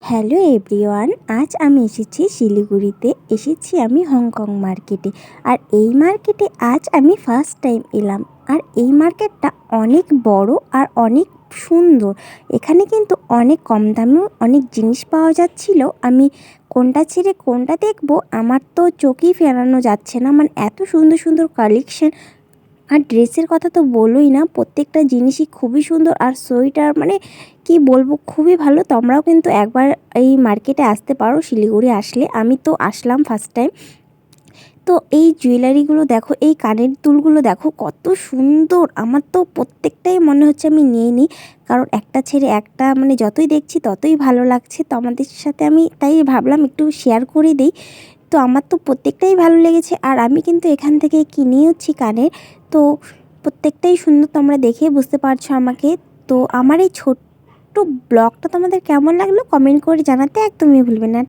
Hello everyone, আজ আমি এসেছি শিলিগুড়িতে। এসেছি আমি হংকং মার্কেটে। আর এই মার্কেটে আজ আমি ফার্স্ট টাইম এলাম। আর এই মার্কেটটা অনেক বড় আর অনেক সুন্দর। এখানে কিন্তু অনেক কম দামেও অনেক জিনিস পাওয়া যাচ্ছিল। আমি কোনটা ছেড়ে কোনটা দেখব আমার তো চোখেই ফেরানো যাচ্ছে না, মানে এত সুন্দর সুন্দর কালেকশন। আর ড্রেসের কথা তো বলোই না, প্রত্যেকটা জিনিসই খুবই সুন্দর। আর সোয়েটার মানে কি বলবো, খুবই ভালো। তোমরাও কিন্তু একবার এই মার্কেটে আসতে পারো শিলিগুড়ি আসলে। আমি তো আসলাম ফার্স্ট টাইম। তো এই জুয়েলারিগুলো দেখো, এই কানের দুলগুলো দেখো কত সুন্দর। আমার তো প্রত্যেকটাই মনে হচ্ছে আমি নিয়ে নিই, কারণ একটা ছেড়ে একটা মানে যতই দেখছি ততই ভালো লাগছে। তো আমাদের সাথে আমি তাই ভাবলাম একটু শেয়ার করে দিই। তো আমার তো প্রত্যেকটাই ভালো লেগেছে। আর আমি কিন্তু এখান থেকে কিনেওছি কানের। তো প্রত্যেকটাই সুন্দর, তোমরা দেখে বুঝতে পারছো আমাকে। তো আমার এই ছোট্ট ব্লগটা তোমাদের কেমন লাগলো কমেন্ট করে জানাতে একদমই ভুলবে না।